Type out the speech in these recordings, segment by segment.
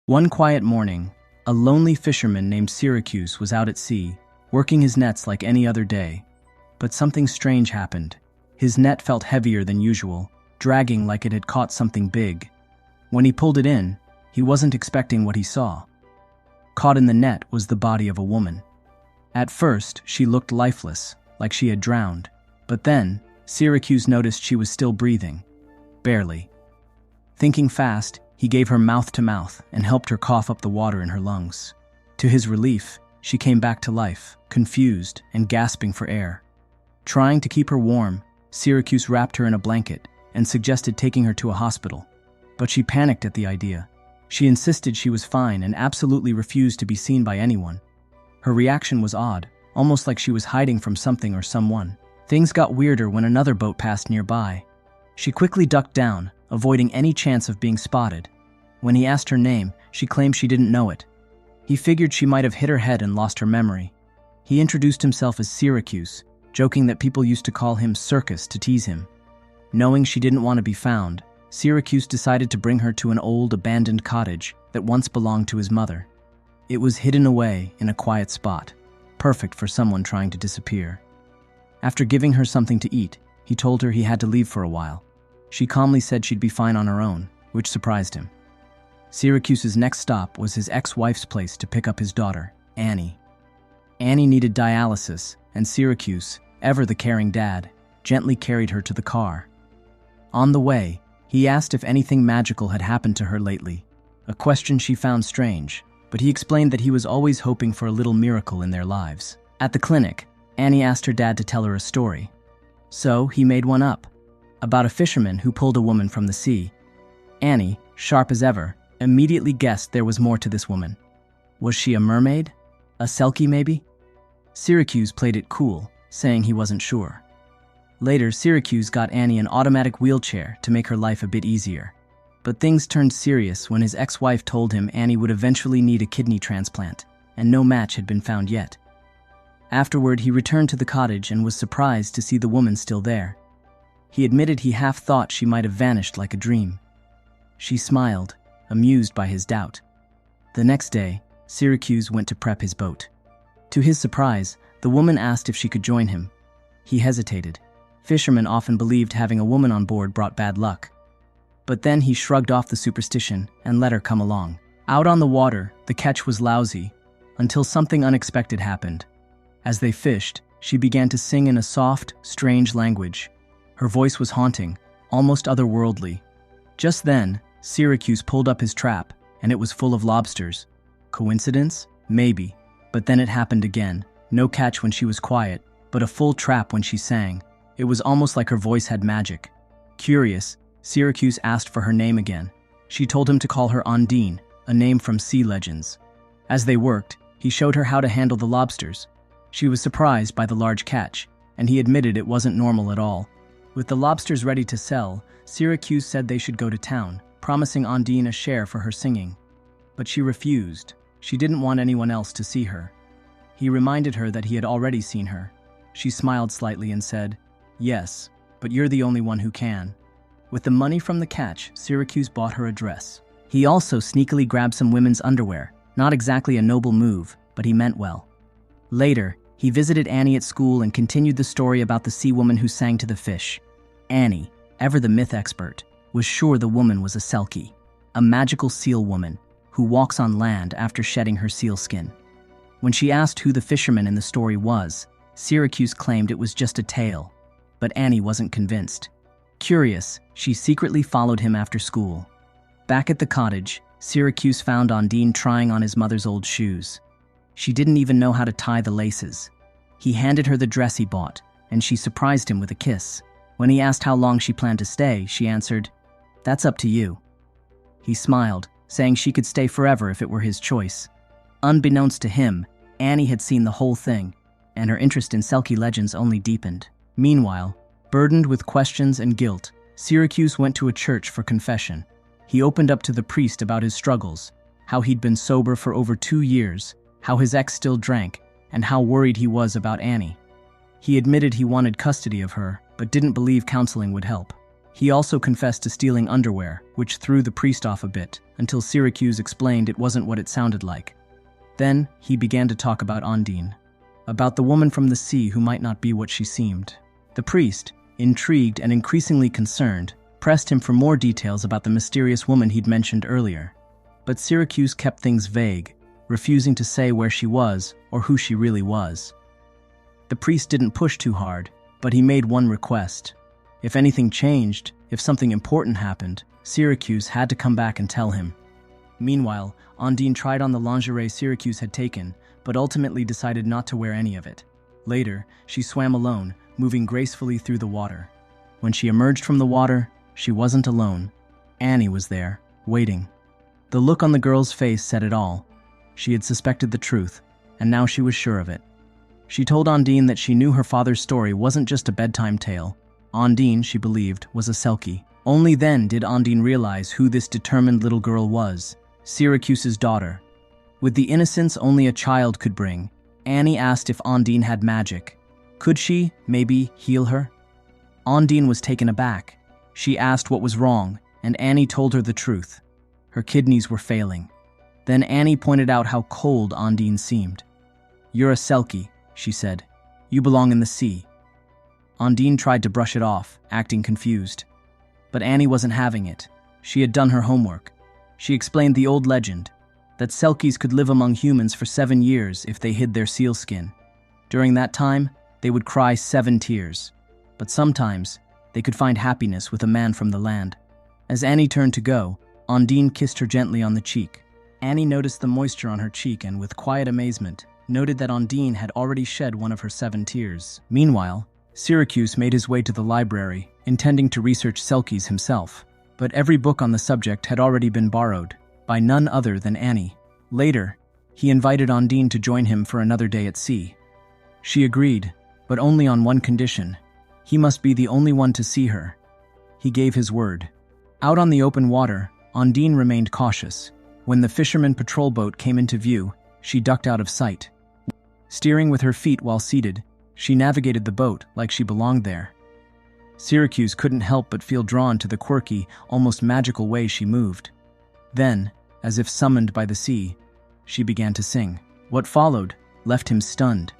One quiet morning, a lonely fisherman named Syracuse was out at sea, working his nets like any other day. But something strange happened. His net felt heavier than usual, dragging like it had caught something big. When he pulled it in, he wasn't expecting what he saw. Caught in the net was the body of a woman. At first, she looked lifeless, like she had drowned. But then, Syracuse noticed she was still breathing. Barely. Thinking fast, he gave her mouth to mouth and helped her cough up the water in her lungs. To his relief, she came back to life, confused and gasping for air. Trying to keep her warm, Syracuse wrapped her in a blanket and suggested taking her to a hospital. But she panicked at the idea. She insisted she was fine and absolutely refused to be seen by anyone. Her reaction was odd, almost like she was hiding from something or someone. Things got weirder when another boat passed nearby. She quickly ducked down, avoiding any chance of being spotted. When he asked her name, she claimed she didn't know it. He figured she might have hit her head and lost her memory. He introduced himself as Syracuse, joking that people used to call him Circus to tease him. Knowing she didn't want to be found, Syracuse decided to bring her to an old abandoned cottage that once belonged to his mother. It was hidden away in a quiet spot, perfect for someone trying to disappear. After giving her something to eat, he told her he had to leave for a while. She calmly said she'd be fine on her own, which surprised him. Syracuse's next stop was his ex-wife's place to pick up his daughter, Annie. Annie needed dialysis, and Syracuse, ever the caring dad, gently carried her to the car. On the way, he asked if anything magical had happened to her lately, a question she found strange, but he explained that he was always hoping for a little miracle in their lives. At the clinic, Annie asked her dad to tell her a story. So he made one up, about a fisherman who pulled a woman from the sea. Annie, sharp as ever, immediately guessed there was more to this woman. Was she a mermaid? A Selkie, maybe? Syracuse played it cool, saying he wasn't sure. Later, Syracuse got Annie an automatic wheelchair to make her life a bit easier. But things turned serious when his ex-wife told him Annie would eventually need a kidney transplant, and no match had been found yet. Afterward, he returned to the cottage and was surprised to see the woman still there. He admitted he half thought she might have vanished like a dream. She smiled, amused by his doubt. The next day, Syracuse went to prep his boat. To his surprise, the woman asked if she could join him. He hesitated. Fishermen often believed having a woman on board brought bad luck. But then he shrugged off the superstition and let her come along. Out on the water, the catch was lousy, until something unexpected happened. As they fished, she began to sing in a soft, strange language. Her voice was haunting, almost otherworldly. Just then, Syracuse pulled up his trap, and it was full of lobsters. Coincidence? Maybe. But then it happened again. No catch when she was quiet, but a full trap when she sang. It was almost like her voice had magic. Curious, Syracuse asked for her name again. She told him to call her Ondine, a name from sea legends. As they worked, he showed her how to handle the lobsters. She was surprised by the large catch, and he admitted it wasn't normal at all. With the lobsters ready to sell, Syracuse said they should go to town, promising Ondine a share for her singing. But she refused. She didn't want anyone else to see her. He reminded her that he had already seen her. She smiled slightly and said, "Yes, but you're the only one who can." With the money from the catch, Syracuse bought her a dress. He also sneakily grabbed some women's underwear, not exactly a noble move, but he meant well. Later, he visited Annie at school and continued the story about the sea woman who sang to the fish. Annie, ever the myth expert, was sure the woman was a Selkie, a magical seal woman who walks on land after shedding her seal skin. When she asked who the fisherman in the story was, Syracuse claimed it was just a tale, but Annie wasn't convinced. Curious, she secretly followed him after school. Back at the cottage, Syracuse found Ondine trying on his mother's old shoes. She didn't even know how to tie the laces. He handed her the dress he bought, and she surprised him with a kiss. When he asked how long she planned to stay, she answered, "That's up to you." He smiled, saying she could stay forever if it were his choice. Unbeknownst to him, Annie had seen the whole thing, and her interest in Selkie legends only deepened. Meanwhile, burdened with questions and guilt, Syracuse went to a church for confession. He opened up to the priest about his struggles, how he'd been sober for over 2 years, how his ex still drank, and how worried he was about Annie. He admitted he wanted custody of her, but didn't believe counseling would help. He also confessed to stealing underwear, which threw the priest off a bit, until Syracuse explained it wasn't what it sounded like. Then, he began to talk about Ondine, about the woman from the sea who might not be what she seemed. The priest, intrigued and increasingly concerned, pressed him for more details about the mysterious woman he'd mentioned earlier. But Syracuse kept things vague, refusing to say where she was or who she really was. The priest didn't push too hard, but he made one request. If anything changed, if something important happened, Syracuse had to come back and tell him. Meanwhile, Ondine tried on the lingerie Syracuse had taken, but ultimately decided not to wear any of it. Later, she swam alone, moving gracefully through the water. When she emerged from the water, she wasn't alone. Annie was there, waiting. The look on the girl's face said it all. She had suspected the truth, and now she was sure of it. She told Ondine that she knew her father's story wasn't just a bedtime tale. Ondine, she believed, was a Selkie. Only then did Ondine realize who this determined little girl was, Syracuse's daughter. With the innocence only a child could bring, Annie asked if Ondine had magic. Could she, maybe, heal her? Ondine was taken aback. She asked what was wrong, and Annie told her the truth. Her kidneys were failing. Then Annie pointed out how cold Ondine seemed. "You're a Selkie," she said. "You belong in the sea." Ondine tried to brush it off, acting confused. But Annie wasn't having it. She had done her homework. She explained the old legend, that Selkies could live among humans for 7 years if they hid their seal skin. During that time, they would cry 7 tears. But sometimes, they could find happiness with a man from the land. As Annie turned to go, Ondine kissed her gently on the cheek. Annie noticed the moisture on her cheek and, with quiet amazement, noted that Ondine had already shed one of her 7 tears. Meanwhile, Syracuse made his way to the library, intending to research Selkies himself. But every book on the subject had already been borrowed, by none other than Annie. Later, he invited Ondine to join him for another day at sea. She agreed, but only on one condition. He must be the only one to see her. He gave his word. Out on the open water, Ondine remained cautious. When the Fisherman patrol boat came into view, she ducked out of sight. Steering with her feet while seated, she navigated the boat like she belonged there. Syracuse couldn't help but feel drawn to the quirky, almost magical way she moved. Then, as if summoned by the sea, she began to sing. What followed left him stunned.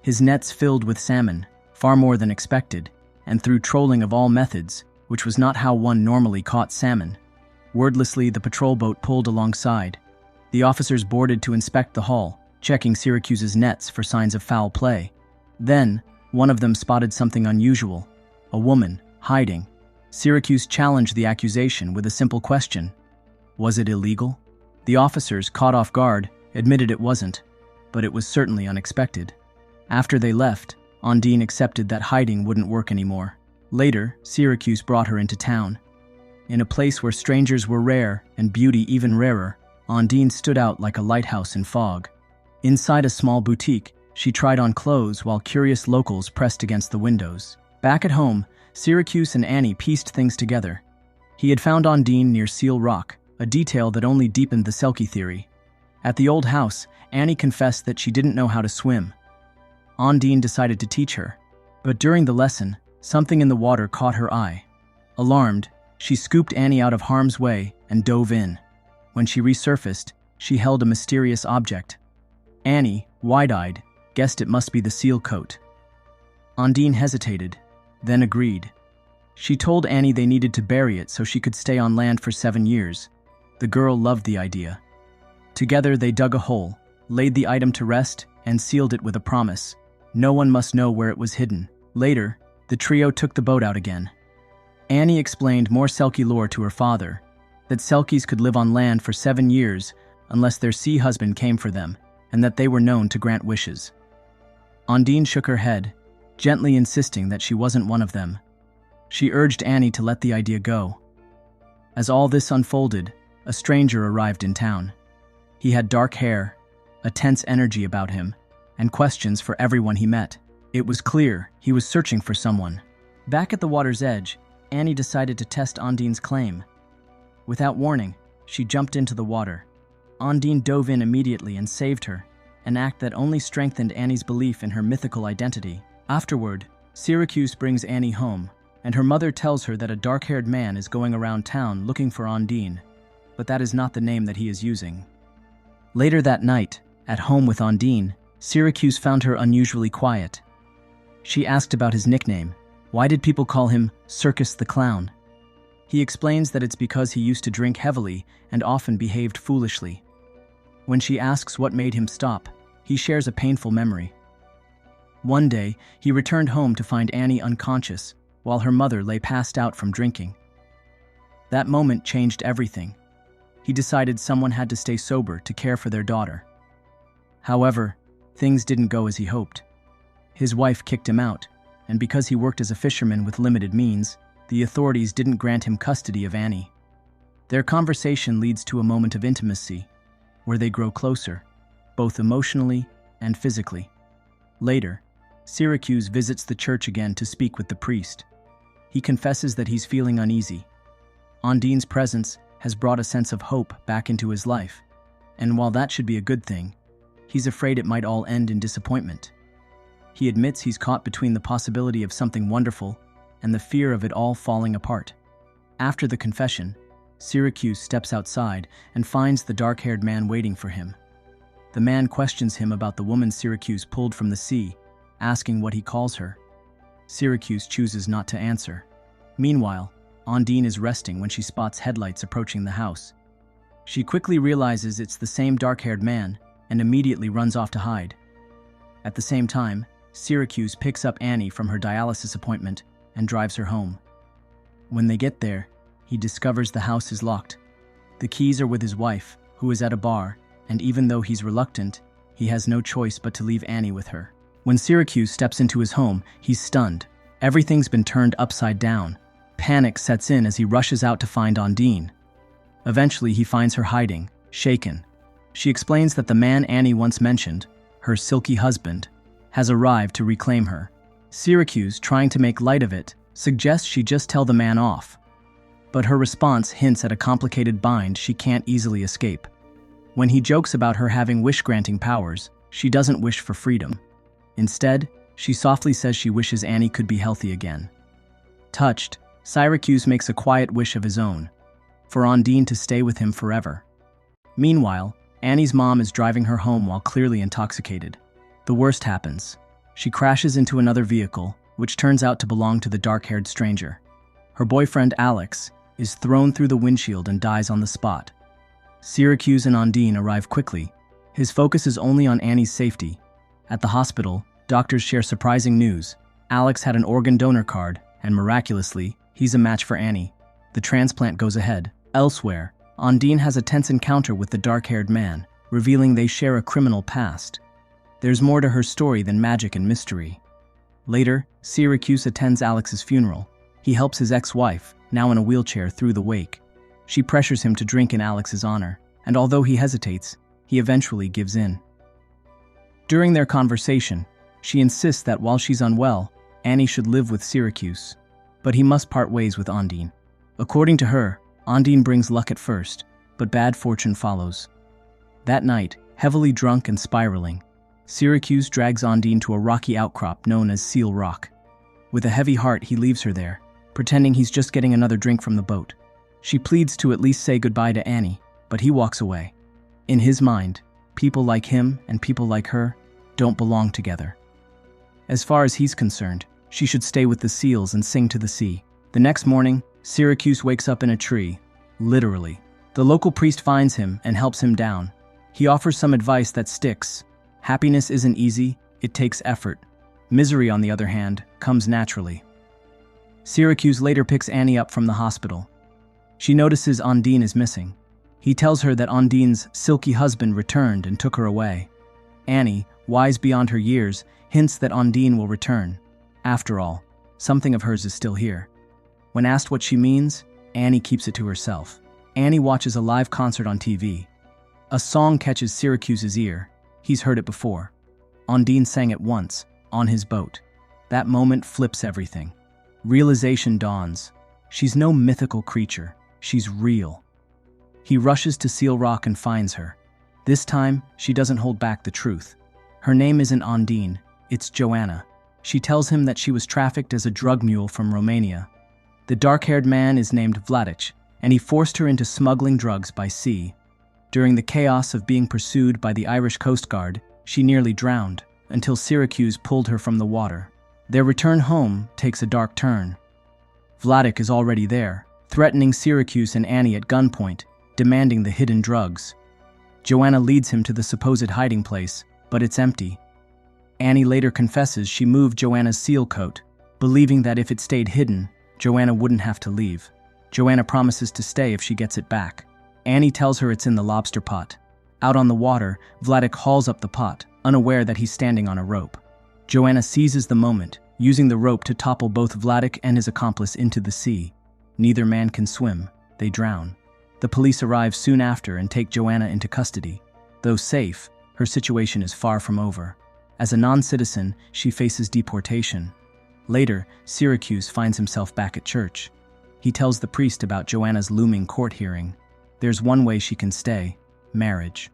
His nets filled with salmon, far more than expected, and through trolling of all methods, which was not how one normally caught salmon. Wordlessly, the patrol boat pulled alongside. The officers boarded to inspect the hull, checking Syracuse's nets for signs of foul play. Then, one of them spotted something unusual. A woman, hiding. Syracuse challenged the accusation with a simple question. Was it illegal? The officers, caught off guard, admitted it wasn't, but it was certainly unexpected. After they left, Ondine accepted that hiding wouldn't work anymore. Later, Syracuse brought her into town. In a place where strangers were rare and beauty even rarer, Ondine stood out like a lighthouse in fog. Inside a small boutique, she tried on clothes while curious locals pressed against the windows. Back at home, Syracuse and Annie pieced things together. He had found Ondine near Seal Rock, a detail that only deepened the Selkie theory. At the old house, Annie confessed that she didn't know how to swim. Ondine decided to teach her. But during the lesson, something in the water caught her eye. Alarmed, she scooped Annie out of harm's way and dove in. When she resurfaced, she held a mysterious object. Annie, wide-eyed, guessed it must be the seal coat. Ondine hesitated, then agreed. She told Annie they needed to bury it so she could stay on land for 7 years. The girl loved the idea. Together they dug a hole, laid the item to rest, and sealed it with a promise. No one must know where it was hidden. Later, the trio took the boat out again. Annie explained more Selkie lore to her father, that Selkies could live on land for 7 years unless their sea husband came for them, and that they were known to grant wishes. Ondine shook her head, gently insisting that she wasn't one of them. She urged Annie to let the idea go. As all this unfolded, a stranger arrived in town. He had dark hair, a tense energy about him, and questions for everyone he met. It was clear he was searching for someone. Back at the water's edge, Annie decided to test Ondine's claim. Without warning, she jumped into the water. Ondine dove in immediately and saved her, an act that only strengthened Annie's belief in her mythical identity. Afterward, Syracuse brings Annie home, and her mother tells her that a dark-haired man is going around town looking for Ondine, but that is not the name that he is using. Later that night, at home with Ondine, Syracuse found her unusually quiet. She asked about his nickname. Why did people call him Circus the Clown? He explains that it's because he used to drink heavily and often behaved foolishly. When she asks what made him stop, he shares a painful memory. One day, he returned home to find Annie unconscious, while her mother lay passed out from drinking. That moment changed everything. He decided someone had to stay sober to care for their daughter. However, things didn't go as he hoped. His wife kicked him out, and because he worked as a fisherman with limited means, the authorities didn't grant him custody of Annie. Their conversation leads to a moment of intimacy, where they grow closer, both emotionally and physically. Later, Syracuse visits the church again to speak with the priest. He confesses that he's feeling uneasy. Ondine's presence has brought a sense of hope back into his life, and while that should be a good thing, he's afraid it might all end in disappointment. He admits he's caught between the possibility of something wonderful and the fear of it all falling apart. After the confession, Syracuse steps outside and finds the dark-haired man waiting for him. The man questions him about the woman Syracuse pulled from the sea, asking what he calls her. Syracuse chooses not to answer. Meanwhile, Ondine is resting when she spots headlights approaching the house. She quickly realizes it's the same dark-haired man and immediately runs off to hide. At the same time, Syracuse picks up Annie from her dialysis appointment and drives her home. When they get there, he discovers the house is locked. The keys are with his wife, who is at a bar, and even though he's reluctant, he has no choice but to leave Annie with her. When Syracuse steps into his home, he's stunned. Everything's been turned upside down. Panic sets in as he rushes out to find Ondine. Eventually, he finds her hiding, shaken. She explains that the man Annie once mentioned, her Selkie husband, has arrived to reclaim her. Syracuse, trying to make light of it, suggests she just tell the man off. But her response hints at a complicated bind she can't easily escape. When he jokes about her having wish-granting powers, she doesn't wish for freedom. Instead, she softly says she wishes Annie could be healthy again. Touched, Syracuse makes a quiet wish of his own, for Ondine to stay with him forever. Meanwhile, Annie's mom is driving her home while clearly intoxicated. The worst happens. She crashes into another vehicle, which turns out to belong to the dark-haired stranger. Her boyfriend, Alex, is thrown through the windshield and dies on the spot. Syracuse and Ondine arrive quickly. His focus is only on Annie's safety. At the hospital, doctors share surprising news. Alex had an organ donor card, and miraculously, he's a match for Annie. The transplant goes ahead. Elsewhere, Ondine has a tense encounter with the dark-haired man, revealing they share a criminal past. There's more to her story than magic and mystery. Later, Syracuse attends Alex's funeral. He helps his ex-wife, now in a wheelchair, through the wake. She pressures him to drink in Alex's honor, and although he hesitates, he eventually gives in. During their conversation, she insists that while she's unwell, Annie should live with Syracuse, but he must part ways with Ondine. According to her, Ondine brings luck at first, but bad fortune follows. That night, heavily drunk and spiraling, Syracuse drags Ondine to a rocky outcrop known as Seal Rock. With a heavy heart, he leaves her there, pretending he's just getting another drink from the boat. She pleads to at least say goodbye to Annie, but he walks away. In his mind, people like him and people like her don't belong together. As far as he's concerned, she should stay with the seals and sing to the sea. The next morning, Syracuse wakes up in a tree, literally. The local priest finds him and helps him down. He offers some advice that sticks. Happiness isn't easy, it takes effort. Misery, on the other hand, comes naturally. Syracuse later picks Annie up from the hospital. She notices Ondine is missing. He tells her that Ondine's Selkie husband returned and took her away. Annie, wise beyond her years, hints that Ondine will return. After all, something of hers is still here. When asked what she means, Annie keeps it to herself. Annie watches a live concert on TV. A song catches Syracuse's ear. He's heard it before. Ondine sang it once, on his boat. That moment flips everything. Realization dawns. She's no mythical creature. She's real. He rushes to Seal Rock and finds her. This time, she doesn't hold back the truth. Her name isn't Ondine, it's Joanna. She tells him that she was trafficked as a drug mule from Romania. The dark-haired man is named Vladic, and he forced her into smuggling drugs by sea. During the chaos of being pursued by the Irish Coast Guard, she nearly drowned, until Syracuse pulled her from the water. Their return home takes a dark turn. Vladic is already there, threatening Syracuse and Annie at gunpoint, demanding the hidden drugs. Joanna leads him to the supposed hiding place, but it's empty. Annie later confesses she moved Joanna's seal coat, believing that if it stayed hidden, Joanna wouldn't have to leave. Joanna promises to stay if she gets it back. Annie tells her it's in the lobster pot. Out on the water, Vladic hauls up the pot, unaware that he's standing on a rope. Joanna seizes the moment, using the rope to topple both Vladic and his accomplice into the sea. Neither man can swim. They drown. The police arrive soon after and take Joanna into custody. Though safe, her situation is far from over. As a non-citizen, she faces deportation. Later, Syracuse finds himself back at church. He tells the priest about Joanna's looming court hearing. There's one way she can stay: marriage.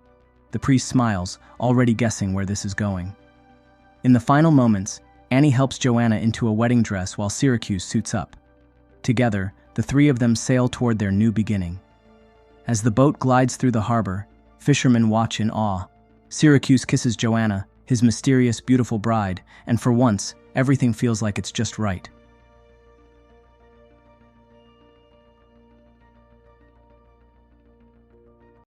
The priest smiles, already guessing where this is going. In the final moments, Annie helps Joanna into a wedding dress while Syracuse suits up. Together, the three of them sail toward their new beginning. As the boat glides through the harbor, fishermen watch in awe. Syracuse kisses Joanna, his mysterious, beautiful bride, and for once, everything feels like it's just right.